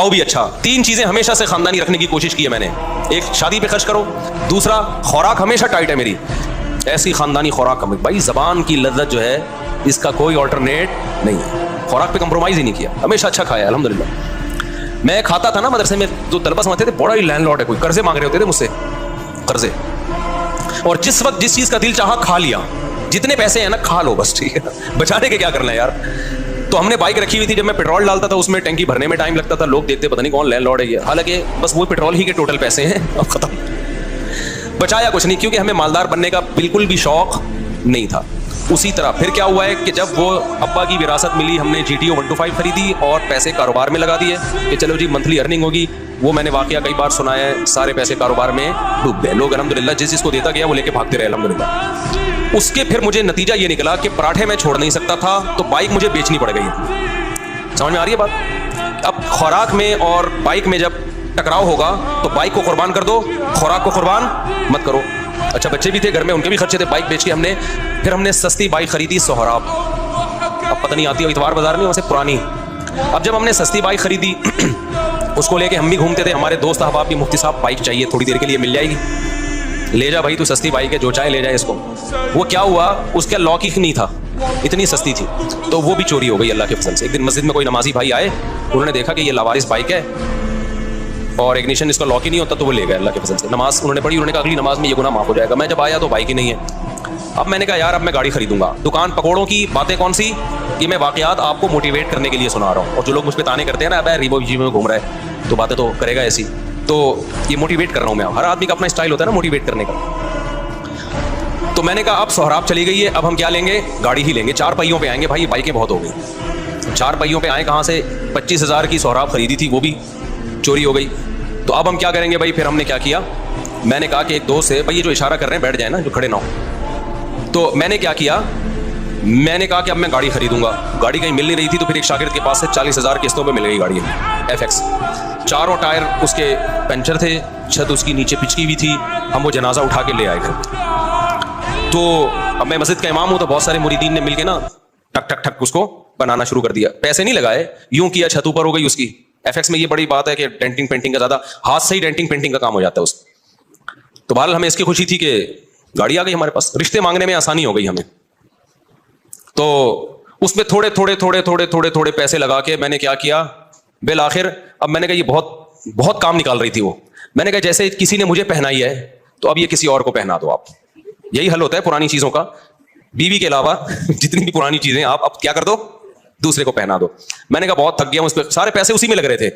खाओ भी अच्छा। 3 चीजें हमेशा से खानदानी रखने की कोशिश की है मैंने। एक, शादी पे खर्च करो। दूसरा, खुराक हमेशा टाइट है मेरी, ऐसी खानदानी खुराक कम। भाई जबान की लज्जत जो है इसका कोई ऑल्टरनेट नहीं है, खुराक पे कंप्रोमाइज ही नहीं किया, हमेशा अच्छा खाया अल्हम्दुलिल्लाह। मैं खाता था ना मदरसे में, जो तलबा समझते थे बड़ा ही लैंडलॉर्ड है, कोई कर्जे मांग रहे होते थे मुझसे, कर्जे। और जिस वक्त जिस चीज का दिल चाहा खा लिया, जितने पैसे हैं ना खा लो बस, ठीक है, बचाने के क्या करना है यार। तो हमने बाइक रखी हुई थी, जब मैं पेट्रोल डालता था उसमें टैंकी भरने में टाइम लगता था, लोग देखते पता नहीं कौन लैंडलॉर्ड है ये, हालांकि बस वो पेट्रोल ही के टोटल पैसे हैं, अब खत्म। बचाया कुछ नहीं, क्योंकि हमें मालदार बनने का बिल्कुल भी शौक नहीं था। उसी तरह फिर क्या हुआ है कि जब वो अब्बा की विरासत मिली, हमने GTO 125 खरीदी और पैसे कारोबार में लगा दिए कि चलो जी मंथली अर्निंग होगी। वो मैंने वाकया कई बार सुना है, सारे पैसे कारोबार में डूब गए। लोग अल्हम्दुलिल्लाह जिस जिसको देता गया वो लेके भागते रहे अल्हम्दुलिल्लाह। उसके फिर मुझे नतीजा ये निकला कि पराठे मैं छोड़ नहीं सकता था, तो बाइक मुझे बेचनी पड़ गई। समझ में आ रही है बात? अब खुराक में और बाइक में जब टकराव होगा तो बाइक को कुर्बान कर दो, खुराक को कुर्बान मत करो। अच्छा, बच्चे भी थे घर में, उनके भी खर्चे थे। बाइक बेच के हमने सस्ती बाइक खरीदी, सोहराब। अब पता नहीं आती हो, इतवार बाजार में, वैसे पुरानी। अब जब हमने सस्ती बाइक खरीदी उसको लेके हम भी घूमते थे, हमारे दोस्त अहबाब भी, मुफ्ती साहब बाइक चाहिए थोड़ी देर के लिए, मिल जाएगी, ले जा भाई तू, सस्ती बाइक है, जो चाहे ले जाए इसको। वो क्या हुआ, उसका लॉक ही नहीं था, इतनी सस्ती थी, तो वो भी चोरी हो गई अल्लाह के फजल से। एक दिन मस्जिद में कोई नमाजी भाई आए, उन्होंने देखा कि ये लावारिस बाइक है और इग्निशन इसका लॉक ही नहीं होता, तो वो ले गए अल्लाह के फजल से। नमाज उन्होंने पढ़ी, उन्होंने कहा अगली नमाज में ये गुनाह माफ हो जाएगा। मैं जब आया तो बाइक ही नहीं है। अब मैंने कहा यार अब मैं गाड़ी खरीदूंगा। दुकान पकौड़ों की बातें कौन सी, ये मैं वाकयात आपको मोटिवेट करने के लिए सुना रहा हूँ। और जो लोग मुझ पर ताने करते हैं ना, अब रिबो जी में घूम रहा है तो बातें तो करेगा ऐसी, तो ये मोटिवेट कर रहा हूँ मैं। हर आदमी का अपना स्टाइल होता है ना मोटिवेट करने का। तो मैंने कहा अब सोहराब चली गई है, अब हम क्या लेंगे, गाड़ी ही लेंगे। 4 पहियों पे आएंगे भाई, बाइकें बहुत हो गई। 4 पहियों पे आए कहाँ से, 25,000 की सोहराब खरीदी थी, वो भी चोरी हो गई। तो अब हम क्या करेंगे भाई, फिर हमने क्या किया, मैंने कहा कि एक दोस्त से, भाई ये जो इशारा कर रहे हैं बैठ जाए ना, जो खड़े ना हो। तो मैंने क्या किया, मैंने कहा कि अब मैं गाड़ी खरीदूंगा। गाड़ी कहीं मिल नहीं रही थी, तो फिर एक शागिर्द के पास से 40,000 किस्तों पे मिल गई गाड़ी, FX। चारों टायर उसके पंचर थे, छत उसकी नीचे पिचकी हुई थी। हम वो जनाजा उठा के ले आए घर। तो अब मैं मस्जिद का इमाम हूँ, तो बहुत सारे मुरीदीन ने मिलके ना ठक ठक ठक उसको बनाना शुरू कर दिया। पैसे नहीं लगाए, यूं किया, छत ऊपर हो गई उसकी। FX में ये बड़ी बात है कि डेंटिंग पेंटिंग का ज्यादा, हाथ से ही डेंटिंग पेंटिंग का काम हो जाता है उसमें। तो बहरहाल हमें इसकी खुशी थी कि गाड़ी आ गई हमारे पास, रिश्ते मांगने में आसानी हो गई हमें। तो उसमें थोड़े थोड़े थोड़े थोड़े थोड़े थोड़े पैसे लगा के मैंने क्या किया, बिल आखिर, अब मैंने कहा ये बहुत बहुत काम निकाल रही थी वो। मैंने कहा जैसे किसी ने मुझे पहनाई है तो अब ये किसी और को पहना दो आप। यही हल होता है पुरानी चीजों का। बीवी के अलावा जितनी भी पुरानी चीजें आप अब क्या कर दो, दूसरे को पहना दो। मैंने कहा बहुत थक गया, उस पर सारे पैसे उसी में लग रहे थे।